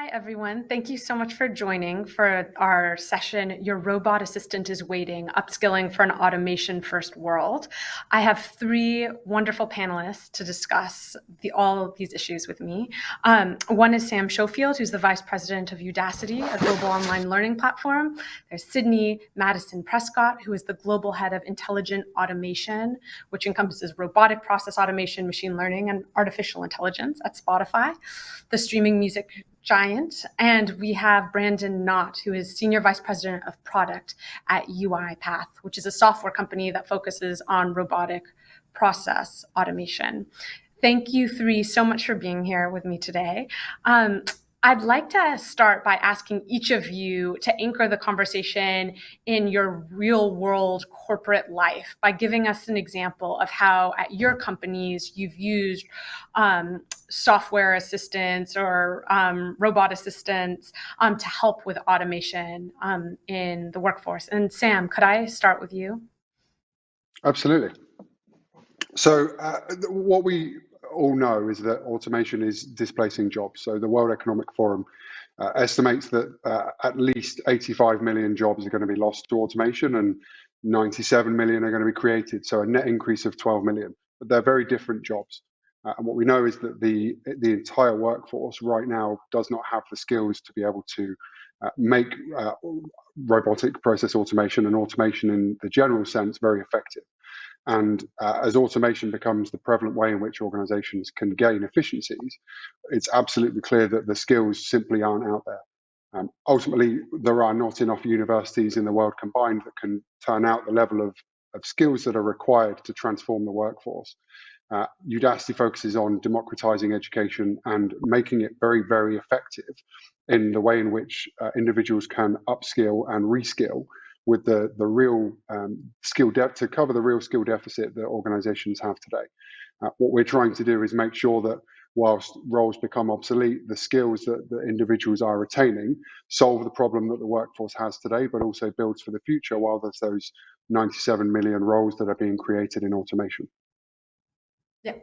Hi, everyone. Thank you so much for joining for our session, Your Robot Assistant is Waiting, Upskilling for an Automation-First World. I have three wonderful panelists to discuss all of these issues with me. One is Sam Schofield, who's the Vice President of Udacity, a global online learning platform. There's Sidney Madison Prescott, who is the Global Head of Intelligent Automation, which encompasses robotic process automation, machine learning, and artificial intelligence at Spotify, the streaming music giant. And we have Brandon Nott, who is Senior Vice President of Product at UiPath, which is a software company that focuses on robotic process automation. Thank you three so much for being here with me today. I'd like to start by asking each of you to anchor the conversation in your real world corporate life by giving us an example of how at your companies you've used software assistants or robot assistants to help with automation in the workforce. And Sam, could I start with you? Absolutely. So what we all know is that automation is displacing jobs. So the World Economic Forum estimates that at least 85 million jobs are going to be lost to automation and 97 million are going to be created. So a net increase of 12 million. But they're very different jobs. And what we know is that the entire workforce right now does not have the skills to be able to make robotic process automation and automation in the general sense very effective. And as automation becomes the prevalent way in which organizations can gain efficiencies, it's absolutely clear that the skills simply aren't out there. Ultimately, there are not enough universities in the world combined that can turn out the level of skills that are required to transform the workforce. Udacity focuses on democratizing education and making it very, very effective in the way in which individuals can upskill and reskill with the real skill depth to cover the real skill deficit that organizations have today. What we're trying to do is make sure that whilst roles become obsolete, the skills that the individuals are retaining solve the problem that the workforce has today, but also builds for the future while there's those 97 million roles that are being created in automation. Yeah.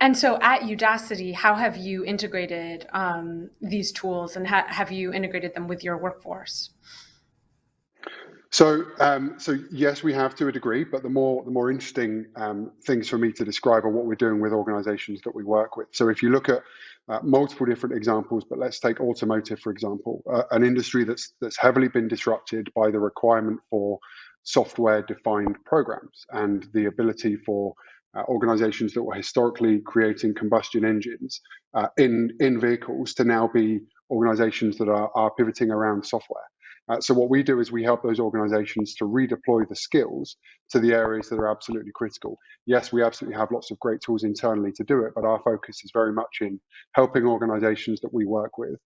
And so at Udacity, how have you integrated these tools and have you integrated them with your workforce? So yes, we have to a degree, but the more interesting things for me to describe are what we're doing with organizations that we work with. So if you look at multiple different examples, but let's take automotive, for example, an industry that's heavily been disrupted by the requirement for software-defined programs and the ability for organizations that were historically creating combustion engines in vehicles to now be organizations that are pivoting around software. So what we do is we help those organizations to redeploy the skills to the areas that are absolutely critical. Yes, we absolutely have lots of great tools internally to do it, but our focus is very much in helping organizations that we work with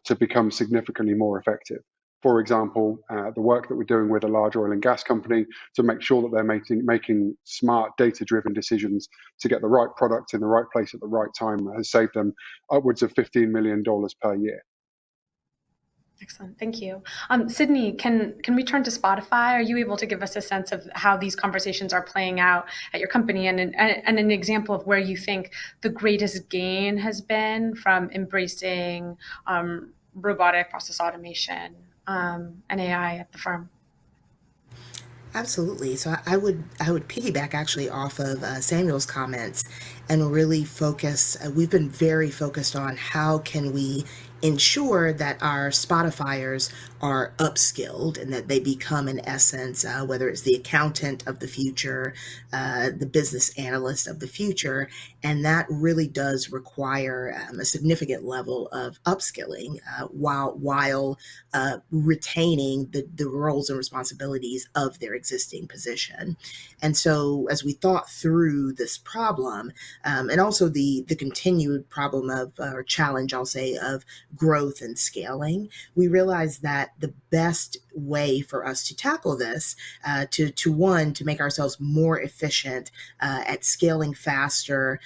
to become significantly more effective. For example, the work that we're doing with a large oil and gas company to make sure that they're making smart data-driven decisions to get the right product in the right place at the right time has saved them upwards of $15 million per year. Excellent, thank you. Sidney, can we turn to Spotify? Are you able to give us a sense of how these conversations are playing out at your company and an example of where you think the greatest gain has been from embracing robotic process automation and AI at the firm? Absolutely. So I would piggyback actually off of Samuel's comments and really focus. We've been very focused on how can we ensure that our Spotifyers are upskilled and that they become, in essence, whether it's the accountant of the future, the business analyst of the future, and that really does require a significant level of upskilling while retaining the roles and responsibilities of their existing position. And so as we thought through this problem, and also the continued problem of, or challenge, I'll say, of growth and scaling, we realized that the best way for us to tackle this, to make ourselves more efficient at scaling faster,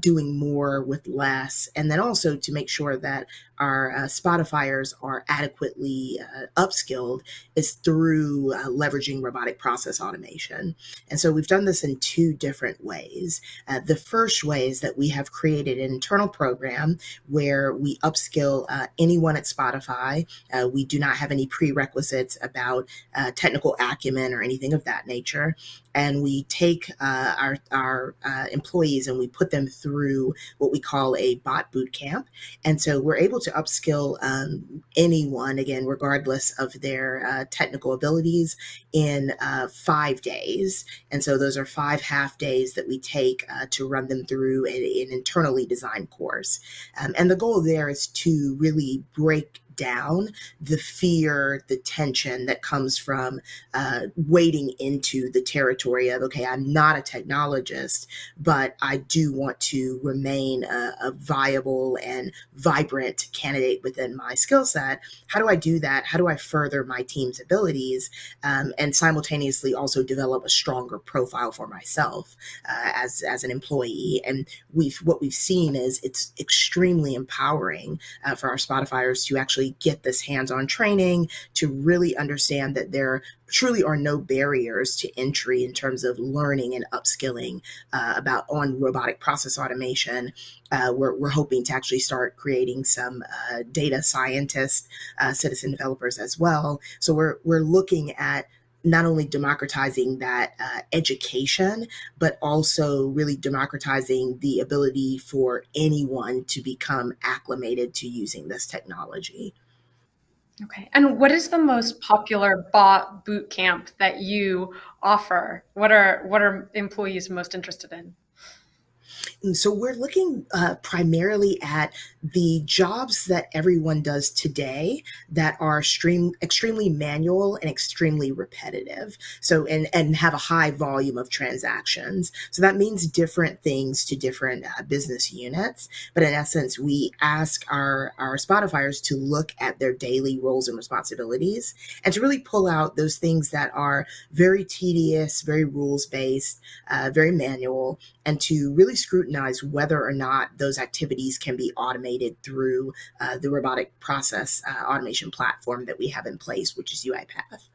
doing more with less, and then also to make sure that our Spotifyers are adequately upskilled is through leveraging robotic process automation. And so we've done this in two different ways. The first way is that we have created an internal program where we upskill anyone at Spotify. We do not have any prerequisites about technical acumen or anything of that nature. And we take our employees and we put them through what we call a bot boot camp. And so we're able to upskill anyone, again, regardless of their technical abilities, in 5 days. And so those are 5 half days that we take to run them through an internally designed course. And the goal there is to really break down the fear, the tension that comes from wading into the territory of, okay, I'm not a technologist, but I do want to remain a viable and vibrant candidate within my skill set. How do I do that? How do I further my team's abilities and simultaneously also develop a stronger profile for myself as an employee? And what we've seen is it's extremely empowering for our Spotifyers to actually get this hands-on training, to really understand that there truly are no barriers to entry in terms of learning and upskilling on robotic process automation. We're hoping to actually start creating some data scientists, citizen developers as well. So we're looking at not only democratizing that education, but also really democratizing the ability for anyone to become acclimated to using this technology. Okay. And what is the most popular bot boot camp that you offer? What are employees most interested in? And so we're looking primarily at the jobs that everyone does today that are extremely manual and extremely repetitive. So and have a high volume of transactions. So that means different things to different business units. But in essence, we ask our Spotifyers to look at their daily roles and responsibilities and to really pull out those things that are very tedious, very rules based, very manual, and to really scrutinize whether or not those activities can be automated through the robotic process automation platform that we have in place, which is UiPath.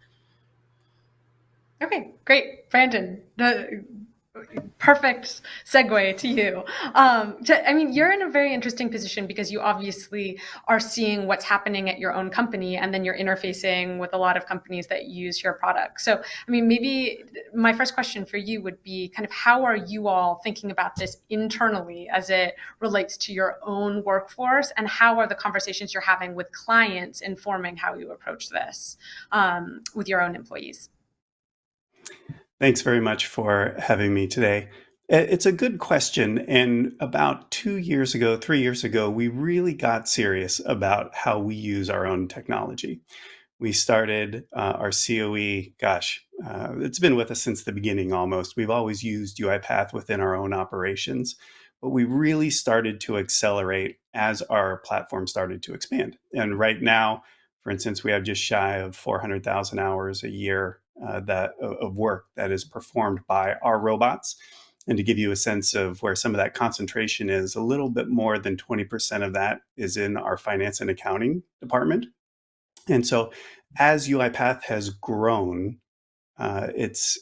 Okay, great. Brandon, the perfect segue to you. You're in a very interesting position because you obviously are seeing what's happening at your own company, and then you're interfacing with a lot of companies that use your product. So, maybe my first question for you would be kind of how are you all thinking about this internally as it relates to your own workforce, and how are the conversations you're having with clients informing how you approach this with your own employees? Thanks very much for having me today. It's a good question. And about 2 years ago, 3 years ago, we really got serious about how we use our own technology. We started our COE, it's been with us since the beginning almost. We've always used UiPath within our own operations, but we really started to accelerate as our platform started to expand. And right now, for instance, we have just shy of 400,000 hours a year of work that is performed by our robots. And to give you a sense of where some of that concentration is, a little bit more than 20% of that is in our finance and accounting department. And so as UiPath has grown, it's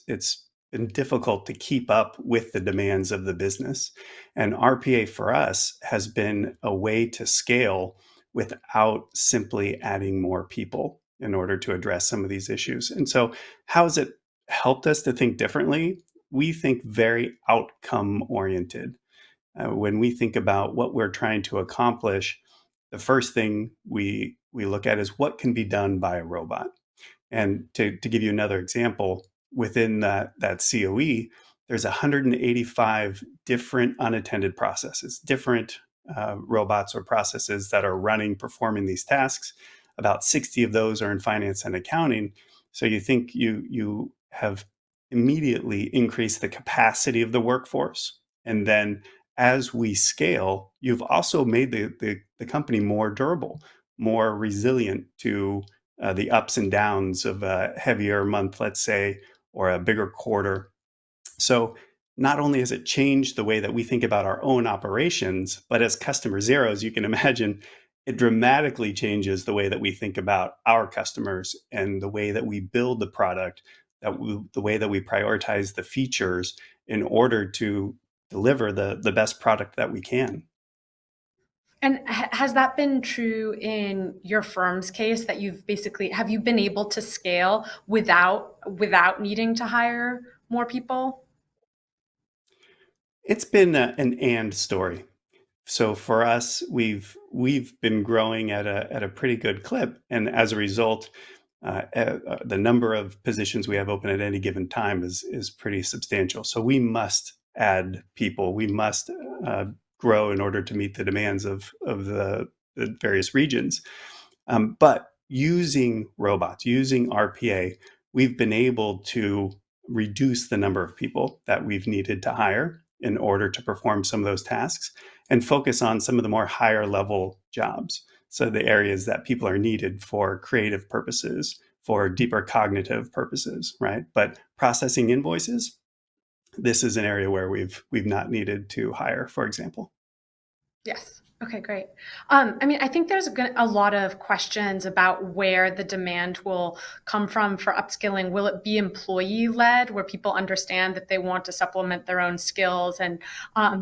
been difficult to keep up with the demands of the business. And RPA for us has been a way to scale without simply adding more people in order to address some of these issues. And so how has it helped us to think differently? We think very outcome oriented. When we think about what we're trying to accomplish, the first thing we look at is what can be done by a robot. And to give you another example, within that COE, there's 185 different unattended processes, different robots or processes that are running, performing these tasks. About 60 of those are in finance and accounting. So you think you have immediately increased the capacity of the workforce. And then as we scale, you've also made the company more durable, more resilient to the ups and downs of a heavier month, let's say, or a bigger quarter. So not only has it changed the way that we think about our own operations, but as customer zeros, you can imagine it dramatically changes the way that we think about our customers and the way that we build the product, the way that we prioritize the features in order to deliver the best product that we can. And has that been true in your firm's case, that have you been able to scale without needing to hire more people? It's been an and story. So for us, we've been growing at a pretty good clip, and as a result, the number of positions we have open at any given time is pretty substantial. So we must add people. We must grow in order to meet the demands of the various regions. But using robots, using RPA, we've been able to reduce the number of people that we've needed to hire in order to perform some of those tasks and focus on some of the more higher level jobs. So the areas that people are needed for creative purposes, for deeper cognitive purposes, right? But processing invoices, this is an area where we've not needed to hire, for example. Yes. Okay, great. I think there's a lot of questions about where the demand will come from for upskilling. Will it be employee-led, where people understand that they want to supplement their own skills and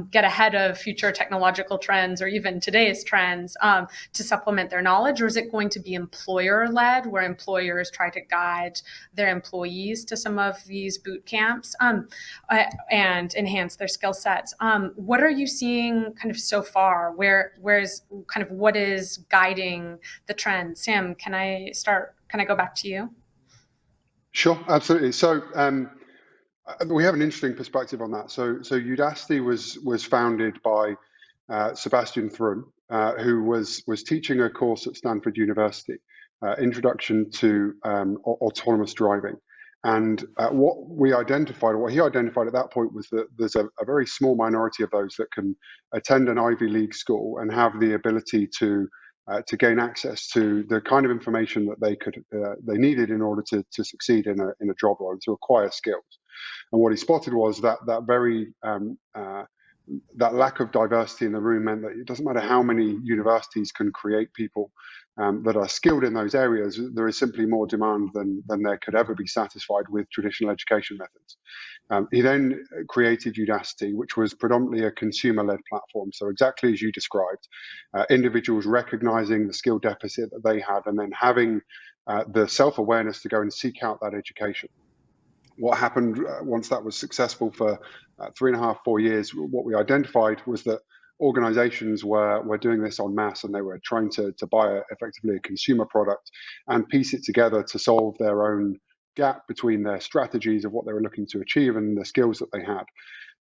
get ahead of future technological trends or even today's trends to supplement their knowledge? Or is it going to be employer-led, where employers try to guide their employees to some of these boot camps and enhance their skill sets? What are you seeing kind of so far? Where's kind of what is guiding the trend? Sam, can I start? Can I go back to you? Sure, absolutely. So we have an interesting perspective on that. So Udacity was founded by Sebastian Thrun, who was teaching a course at Stanford University, Introduction to Autonomous Driving. And what he identified at that point was that there's a very small minority of those that can attend an Ivy League school and have the ability to gain access to the kind of information that they needed in order to succeed in a job role and to acquire skills. And what he spotted was that that lack of diversity in the room meant that it doesn't matter how many universities can create people that are skilled in those areas, there is simply more demand than there could ever be satisfied with traditional education methods. He then created Udacity, which was predominantly a consumer-led platform. So exactly as you described, individuals recognizing the skill deficit that they had and then having the self-awareness to go and seek out that education. What happened once that was successful for 3.5, 4 years, what we identified was that organizations were doing this en masse, and they were trying to buy effectively a consumer product and piece it together to solve their own gap between their strategies of what they were looking to achieve and the skills that they had.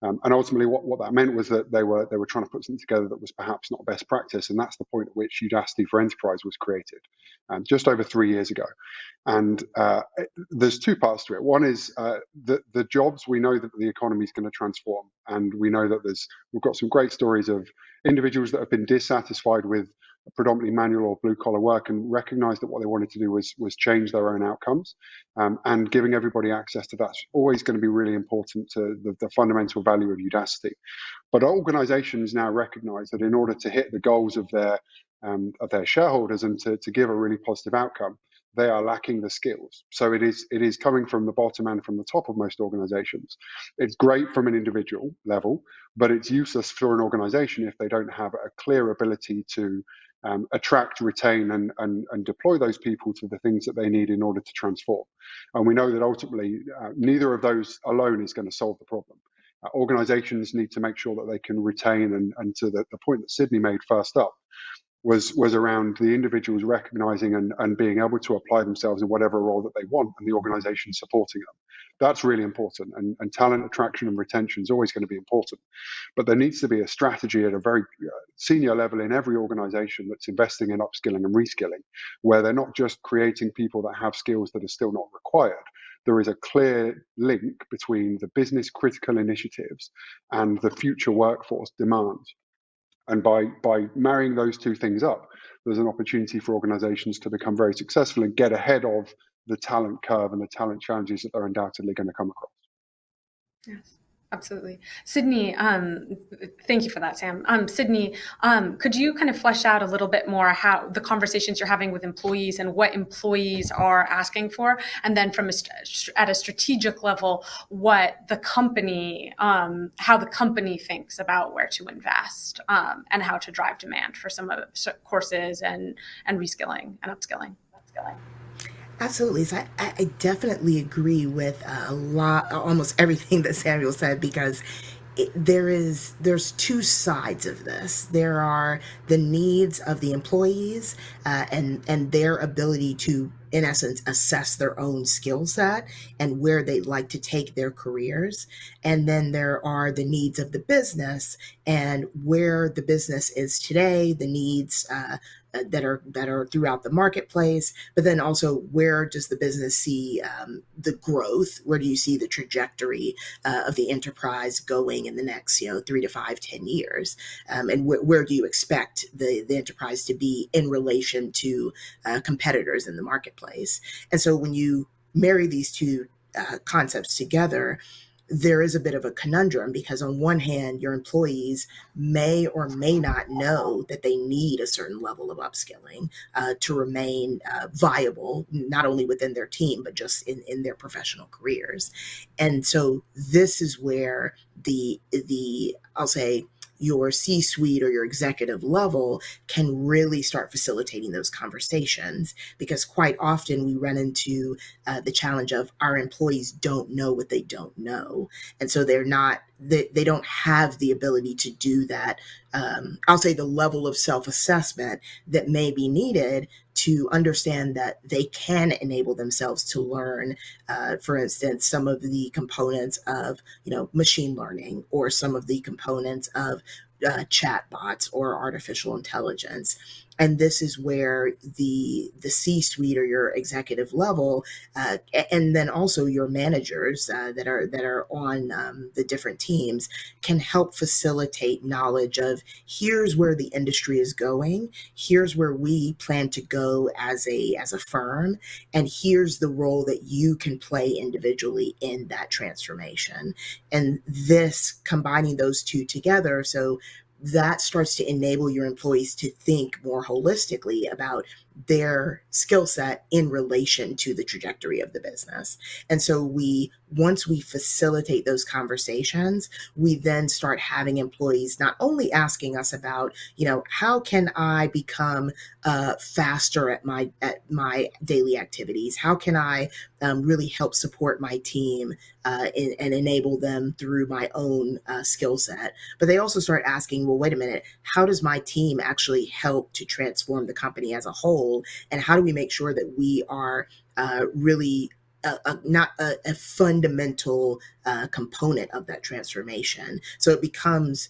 And ultimately, what that meant was that they were trying to put something together that was perhaps not best practice, and that's the point at which Udacity for Enterprise was created, just over 3 years ago. And there's two parts to it. One is the jobs. We know that the economy is going to transform, and we know that we've got some great stories of individuals that have been dissatisfied with predominantly manual or blue collar work and recognized that what they wanted to do was change their own outcomes, and giving everybody access to that's always going to be really important to the fundamental value of Udacity. But organizations now recognize that in order to hit the goals of their shareholders and to give a really positive outcome, they are lacking the skills. So it is coming from the bottom and from the top of most organizations. It's great from an individual level, but it's useless for an organization if they don't have a clear ability to attract, retain, and deploy those people to the things that they need in order to transform. And we know that ultimately, neither of those alone is going to solve the problem. Organizations need to make sure that they can retain, and to the point that Sidney made first up, was around the individuals recognizing and being able to apply themselves in whatever role that they want, and the organization supporting them. That's really important, and talent attraction and retention is always going to be important. But there needs to be a strategy at a very senior level in every organization that's investing in upskilling and reskilling, where they're not just creating people that have skills that are still not required. There is a clear link between the business critical initiatives and the future workforce demands. And by marrying those two things up, there's an opportunity for organizations to become very successful and get ahead of the talent curve and the talent challenges that they're undoubtedly going to come across. Yes, absolutely. Sidney, thank you for that, Sam. Sidney, could you kind of flesh out a little bit more how the conversations you're having with employees and what employees are asking for, and then from at a strategic level, what the company, how the company thinks about where to invest, and how to drive demand for some of courses and reskilling and upskilling. Absolutely. So I definitely agree with a lot, almost everything that Samuel said, because there's two sides of this. There are the needs of the employees, and their ability to, in essence, assess their own skill set and where they'd like to take their careers. And then there are the needs of the business and where the business is today, the needs that are throughout the marketplace, but then also where does the business see the growth? Where do you see the trajectory of the enterprise going in the next 3 to 5, 10 years? And where do you expect the enterprise to be in relation to competitors in the marketplace? And so when you marry these two concepts together, there is a bit of a conundrum, because on one hand, your employees may or may not know that they need a certain level of upskilling to remain viable, not only within their team, but just in their professional careers. And so this is where the I'll say, your C-suite or your executive level can really start facilitating those conversations, because quite often we run into the challenge of our employees don't know what they don't know. And so they don't have the ability to do that. I'll say the level of self-assessment that may be needed to understand that they can enable themselves to learn, for instance, some of the components of machine learning, or some of the components of chatbots or artificial intelligence. And this is where the C-suite or your executive level, and then also your managers that are on the different teams, can help facilitate knowledge of, here's where the industry is going, here's where we plan to go as a firm, and here's the role that you can play individually in that transformation. And this, combining those two together, so that starts to enable your employees to think more holistically about their skill set in relation to the trajectory of the business. And so once we facilitate those conversations, we then start having employees not only asking us about, how can I become faster at my daily activities? How can I really help support my team and enable them through my own skill set? But they also start asking, well, wait a minute, how does my team actually help to transform the company as a whole? And how do we make sure that we are really not a fundamental component of that transformation? So it becomes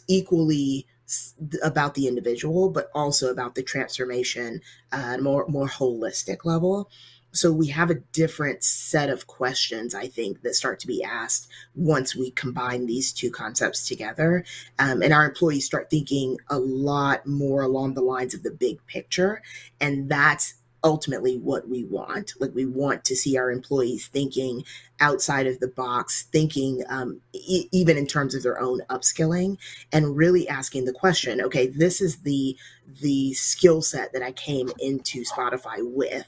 equally about the individual, but also about the transformation at a more holistic level. So we have a different set of questions, I think, that start to be asked once we combine these two concepts together. And our employees start thinking a lot more along the lines of the big picture. And that's ultimately what we want. Like, we want to see our employees thinking outside of the box, thinking even in terms of their own upskilling, and really asking the question, okay, this is the skill set that I came into Spotify with.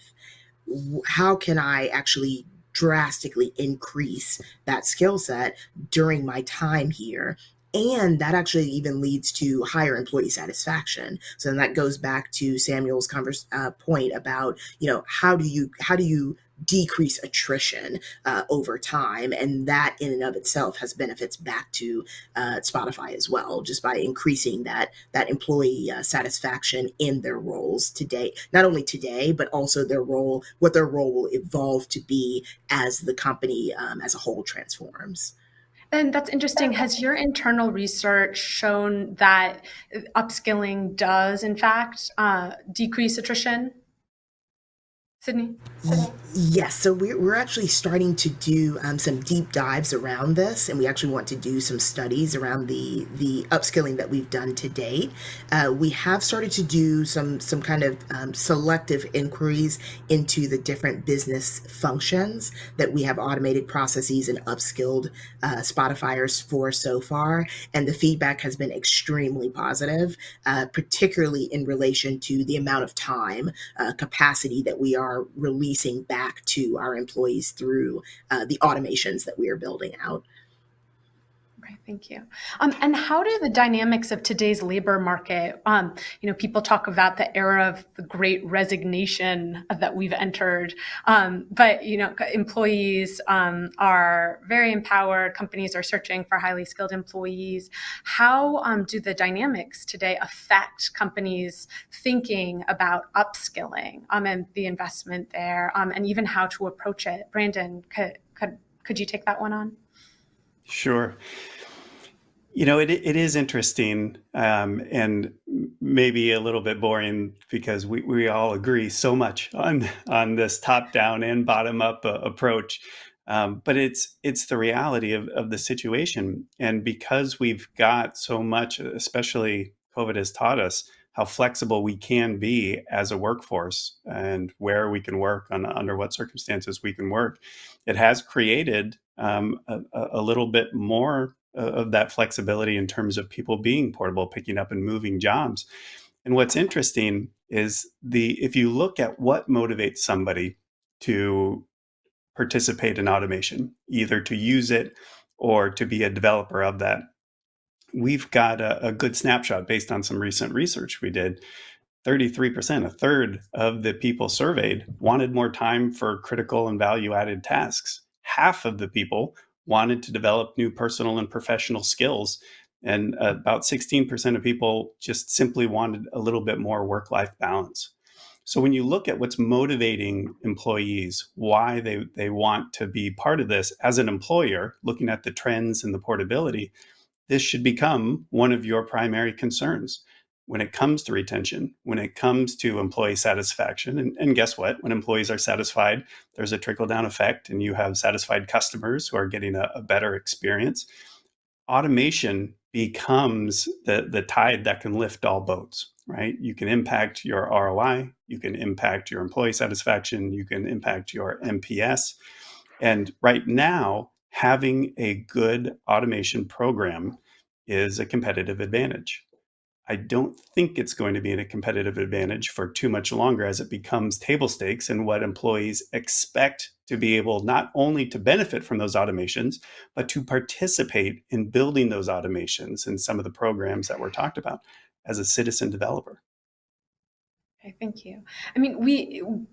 How can I actually drastically increase that skill set during my time here? And that actually even leads to higher employee satisfaction. So then that goes back to Samuel's point about, how do you decrease attrition over time? And that in and of itself has benefits back to Spotify as well, just by increasing that employee satisfaction in their roles today, not only today, but also what their role will evolve to be as the company as a whole transforms. And that's interesting. Has your internal research shown that upskilling does, in fact, decrease attrition? Sydney? Yes, so we're actually starting to do some deep dives around this, and we actually want to do some studies around the upskilling that we've done to date. We have started to do some kind of selective inquiries into the different business functions that we have automated processes and upskilled Spotifyers for so far, and the feedback has been extremely positive, particularly in relation to the amount of time capacity that we are releasing back to our employees through the automations that we are building out. Okay, thank you. And how do the dynamics of today's labor market, people talk about the era of the great resignation that we've entered, but, employees are very empowered. Companies are searching for highly skilled employees. How do the dynamics today affect companies thinking about upskilling and the investment there, and even how to approach it? Brandon, could you take that one on? Sure. It is interesting, and maybe a little bit boring because we all agree so much on this top-down and bottom-up approach. But it's the reality of the situation. And because we've got so much, especially COVID has taught us how flexible we can be as a workforce and where we can work under what circumstances we can work, it has created a little bit more of that flexibility in terms of people being portable, picking up and moving jobs. And what's interesting is if you look at what motivates somebody to participate in automation, either to use it or to be a developer of that, we've got a good snapshot based on some recent research we did. 33%, a third of the people surveyed, wanted more time for critical and value-added tasks. Half of the people wanted to develop new personal and professional skills. And about 16% of people just simply wanted a little bit more work-life balance. So when you look at what's motivating employees, why they want to be part of this as an employer, looking at the trends and the portability, this should become one of your primary concerns when it comes to retention, when it comes to employee satisfaction. And guess what? When employees are satisfied, there's a trickle-down effect, and you have satisfied customers who are getting a better experience. Automation becomes the tide that can lift all boats, right? You can impact your ROI, you can impact your employee satisfaction, you can impact your NPS. And right now, having a good automation program is a competitive advantage. I don't think it's going to be a competitive advantage for too much longer as it becomes table stakes and what employees expect to be able not only to benefit from those automations, but to participate in building those automations and some of the programs that were talked about as a citizen developer. Okay, thank you. I mean,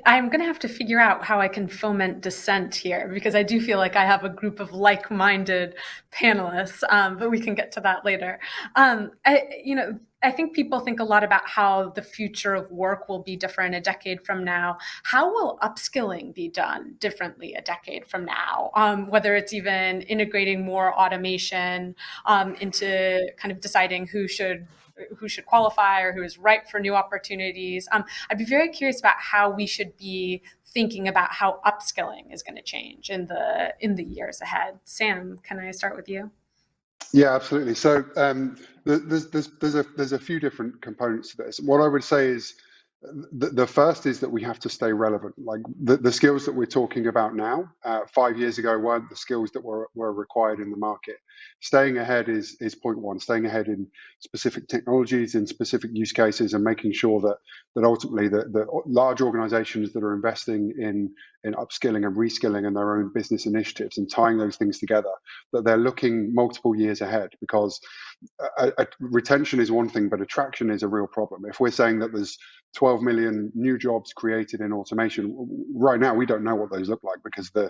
I'm going to have to figure out how I can foment dissent here because I do feel like I have a group of like-minded panelists, but we can get to that later. I think people think a lot about how the future of work will be different a decade from now. How will upskilling be done differently a decade from now? Whether it's even integrating more automation into kind of deciding who should qualify or who is ripe for new opportunities. I'd be very curious about how we should be thinking about how upskilling is going to change in the years ahead. Sam, can I start with you? Yeah, absolutely. So there's a few different components to this. What I would say is the first is that we have to stay relevant. Like the skills that we're talking about now, 5 years ago weren't the skills that were required in the market. Staying ahead is point one. Staying ahead in specific technologies, in specific use cases, and making sure that ultimately the large organizations that are investing in upskilling and reskilling and their own business initiatives and tying those things together, that they're looking multiple years ahead, because retention is one thing, but attraction is a real problem. If we're saying that there's 12 million new jobs created in automation, right now we don't know what those look like, because the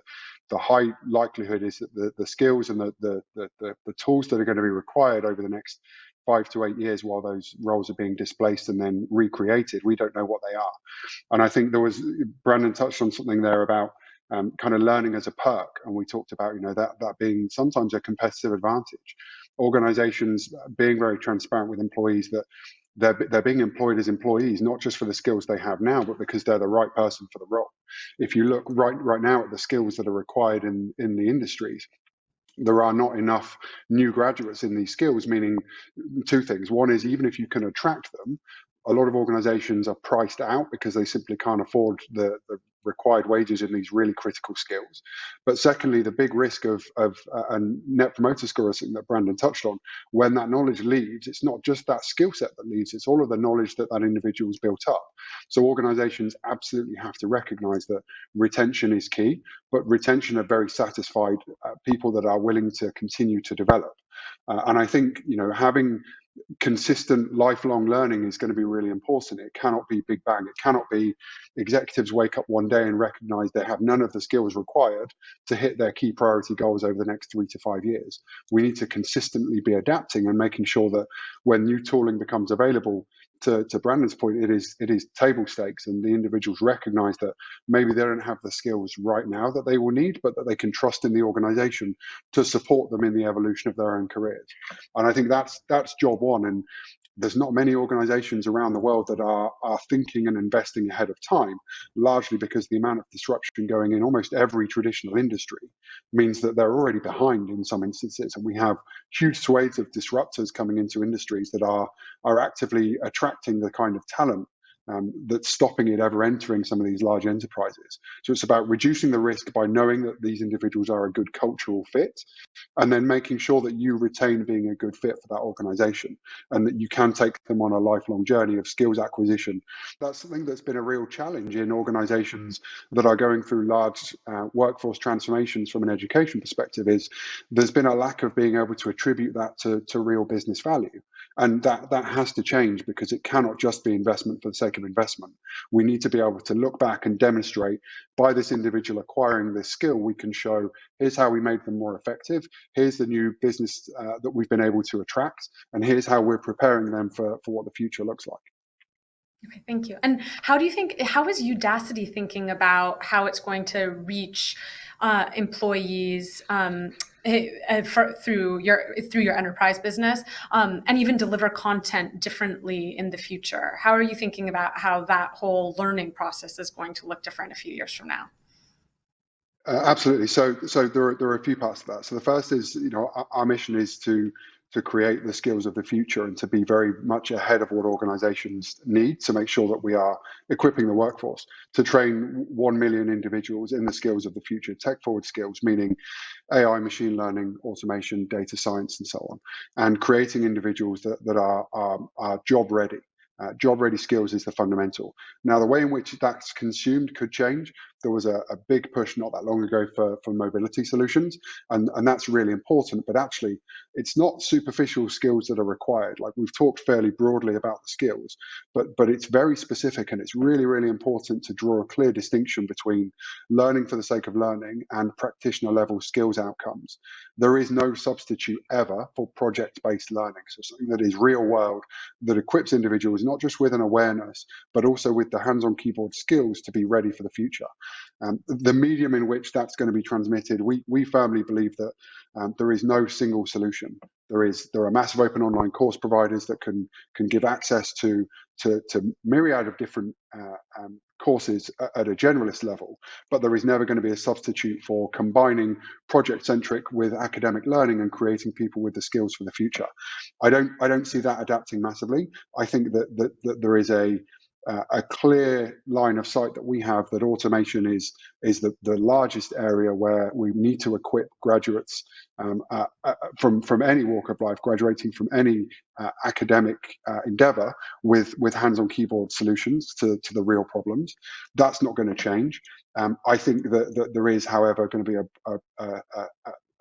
high likelihood is that the skills and the tools that are going to be required over the next 5 to 8 years while those roles are being displaced and then recreated, we don't know what they are. And I think Brandon touched on something there about kind of learning as a perk, and we talked about that being sometimes a competitive advantage. organizations being very transparent with employees that they're being employed as employees, not just for the skills they have now, but because they're the right person for the role. If you look right now at the skills that are required in the industries, there are not enough new graduates in these skills, meaning two things. One is, even if you can attract them, a lot of organizations are priced out because they simply can't afford the required wages in these really critical skills. But secondly, the big risk of a net promoter score is something that Brandon touched on. When that knowledge leaves, it's not just that skill set that leaves, it's all of the knowledge that individual's built up. So organizations absolutely have to recognize that retention is key, but retention of very satisfied people that are willing to continue to develop. And I think, having consistent lifelong learning is going to be really important. It cannot be big bang. It cannot be executives wake up one day and recognize they have none of the skills required to hit their key priority goals over the next 3 to 5 years. We need to consistently be adapting and making sure that when new tooling becomes available, to Brandon's point, it is table stakes, and the individuals recognize that maybe they don't have the skills right now that they will need, but that they can trust in the organization to support them in the evolution of their own careers. And I think that's job one. And there's not many organizations around the world that are thinking and investing ahead of time, largely because the amount of disruption going in almost every traditional industry means that they're already behind in some instances. And we have huge swathes of disruptors coming into industries that are actively attracting the kind of talent that's stopping it ever entering some of these large enterprises. So it's about reducing the risk by knowing that these individuals are a good cultural fit, and then making sure that you retain being a good fit for that organization, and that you can take them on a lifelong journey of skills acquisition. That's something that's been a real challenge in organizations that are going through large workforce transformations from an education perspective. Is there's been a lack of being able to attribute that to real business value. And that has to change, because it cannot just be investment for the sake of investment. We need to be able to look back and demonstrate, by this individual acquiring this skill, we can show, here's how we made them more effective, here's the new business that we've been able to attract, and here's how we're preparing them for what the future looks like. Okay, thank you. And how is Udacity thinking about how it's going to reach employees through your enterprise business, and even deliver content differently in the future? How are you thinking about how that whole learning process is going to look different a few years from now? Absolutely. So there are a few parts to that. So the first is, our mission is to create the skills of the future and to be very much ahead of what organizations need, to make sure that we are equipping the workforce to train 1 million individuals in the skills of the future, tech forward skills, meaning AI, machine learning, automation, data science, and so on, and creating individuals that are job ready. Job ready skills is the fundamental. Now, the way in which that's consumed could change. There was a big push not that long ago for mobility solutions, and that's really important. But actually, it's not superficial skills that are required. Like, we've talked fairly broadly about the skills, but it's very specific, and it's really, really important to draw a clear distinction between learning for the sake of learning and practitioner level skills outcomes. There is no substitute ever for project-based learning. So something that is real world, that equips individuals not just with an awareness, but also with the hands-on keyboard skills to be ready for the future. The medium in which that's going to be transmitted, we firmly believe that there is no single solution. There are massive open online course providers that can give access to myriad of different courses at a generalist level, but there is never going to be a substitute for combining project-centric with academic learning and creating people with the skills for the future. I don't see that adapting massively. I think that there is a clear line of sight that we have that automation is the largest area where we need to equip graduates from any walk of life, graduating from any academic endeavor, with hands-on keyboard solutions to the real problems. That's not going to change. I think that there is, however, going to be a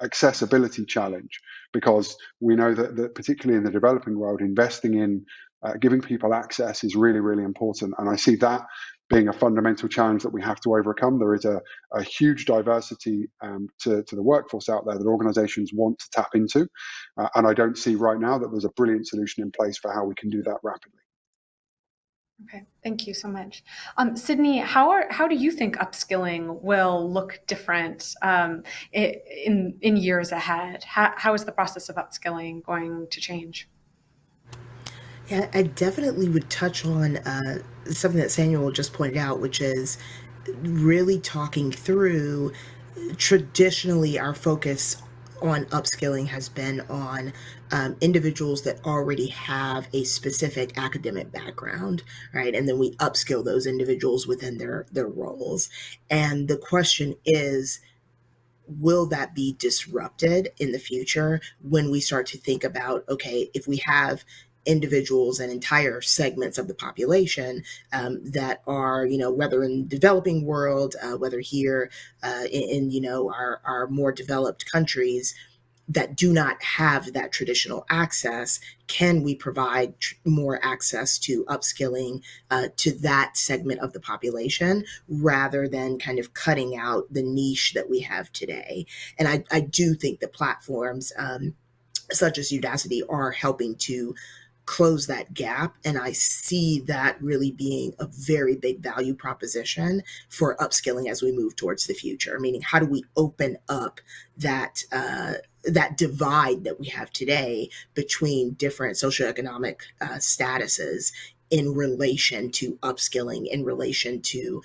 accessibility challenge, because we know that particularly in the developing world, investing in giving people access is really, really important. And I see that being a fundamental challenge that we have to overcome. There is a huge diversity to the workforce out there that organizations want to tap into. And I don't see right now that there's a brilliant solution in place for how we can do that rapidly. Okay, thank you so much. Sidney, how do you think upskilling will look different in years ahead? How is the process of upskilling going to change? Yeah, I definitely would touch on something that Samuel just pointed out, which is really talking through. Traditionally, our focus on upskilling has been on individuals that already have a specific academic background, right? And then we upskill those individuals within their roles. And the question is, will that be disrupted in the future when we start to think about, okay, if we have individuals and entire segments of the population that are, whether in developing world, whether here in our more developed countries, that do not have that traditional access, can we provide more access to upskilling to that segment of the population rather than kind of cutting out the niche that we have today? And I do think that platforms such as Udacity are helping to close that gap. And I see that really being a very big value proposition for upskilling as we move towards the future. Meaning, how do we open up that divide that we have today between different socioeconomic statuses in relation to upskilling, in relation to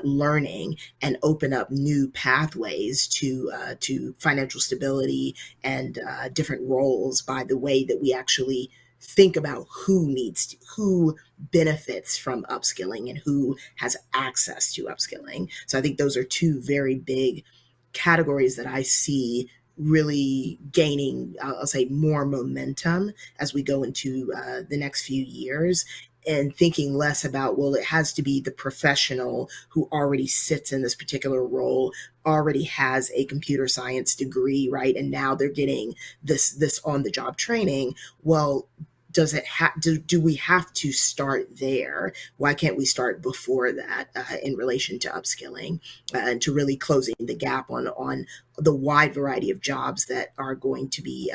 learning, and open up new pathways to financial stability and different roles by the way that we actually think about who benefits from upskilling and who has access to upskilling. So I think those are two very big categories that I see really gaining, I'll say, more momentum as we go into the next few years, and thinking less about, well, it has to be the professional who already sits in this particular role, already has a computer science degree, right? And now they're getting this on the job training. Well, do we have to start there? Why can't we start before that in relation to upskilling and to really closing the gap on the wide variety of jobs that are going to be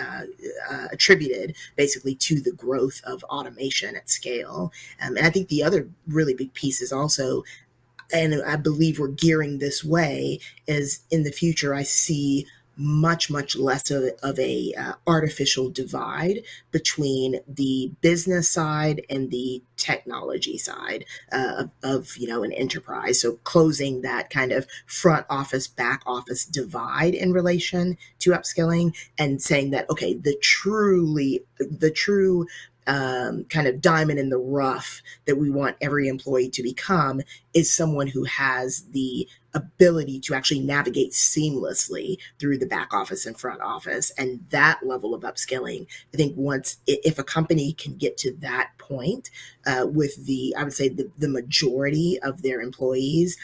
attributed basically to the growth of automation at scale? And I think the other really big piece is also, and I believe we're gearing this way, is in the future I see much less of a artificial divide between the business side and the technology side of an enterprise. So closing that kind of front office back office divide in relation to upskilling, and saying that, okay, the true kind of diamond in the rough that we want every employee to become is someone who has the ability to actually navigate seamlessly through the back office and front office. And that level of upskilling, I think, if a company can get to that point with I would say the majority of their employees,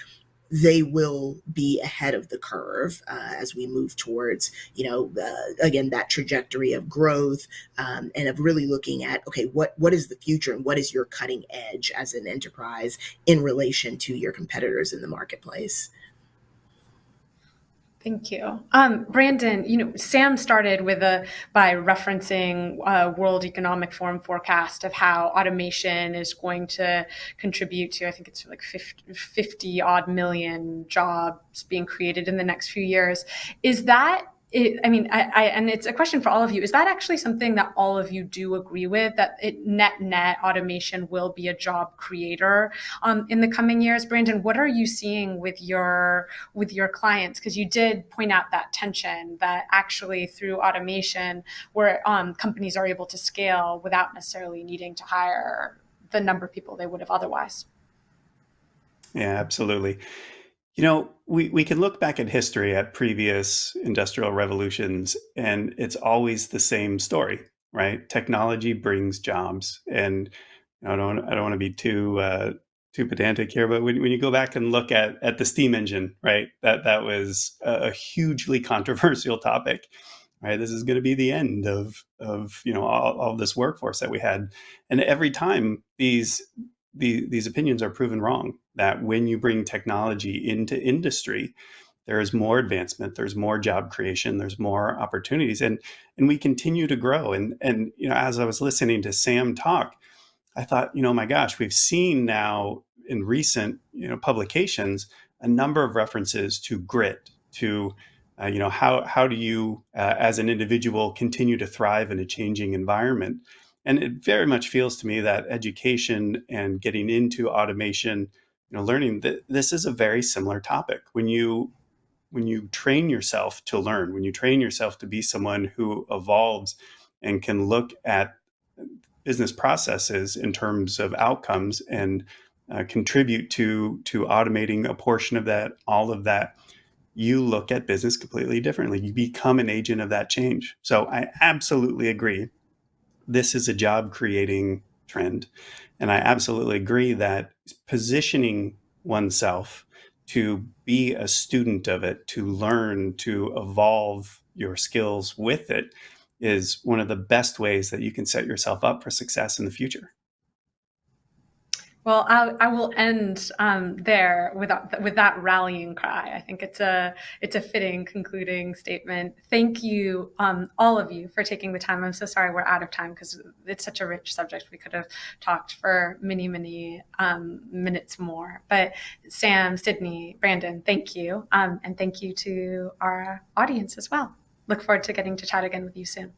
they will be ahead of the curve as we move towards, again, that trajectory of growth, and of really looking at, okay, what is the future and what is your cutting edge as an enterprise in relation to your competitors in the marketplace? Thank you. Brandon, Sam started by referencing World Economic Forum forecast of how automation is going to contribute to, I think it's like 50 odd million jobs being created in the next few years. Is that and it's a question for all of you. Is that actually something that all of you do agree with, that net automation will be a job creator in the coming years? Brandon, what are you seeing with your clients? Because you did point out that tension that actually through automation, where companies are able to scale without necessarily needing to hire the number of people they would have otherwise. Yeah, absolutely. We can look back at history at previous industrial revolutions, and it's always the same story, right? Technology brings jobs, and I don't want to be too pedantic here, but when you go back and look at the steam engine, right, that was a hugely controversial topic, right? This is going to be the end of all this workforce that we had, and every time these opinions are proven wrong, that when you bring technology into industry, there is more advancement, there's more job creation, there's more opportunities, and we continue to grow. And as I was listening to Sam talk, I thought, my gosh, we've seen now in recent, publications, a number of references to grit, to, how do you, as an individual, continue to thrive in a changing environment? And it very much feels to me that education and getting into automation, learning that this is a very similar topic. When you train yourself to learn, when you train yourself to be someone who evolves and can look at business processes in terms of outcomes and contribute to automating a portion of that, all of that, you look at business completely differently. You become an agent of that change. So I absolutely agree. This is a job creating trend. And I absolutely agree that positioning oneself to be a student of it, to learn, to evolve your skills with it, is one of the best ways that you can set yourself up for success in the future. Well, I will end there with that rallying cry. I think it's a fitting concluding statement. Thank you, all of you, for taking the time. I'm so sorry we're out of time because it's such a rich subject. We could have talked for many minutes more. But Sam, Sidney, Brandon, thank you, and thank you to our audience as well. Look forward to getting to chat again with you soon.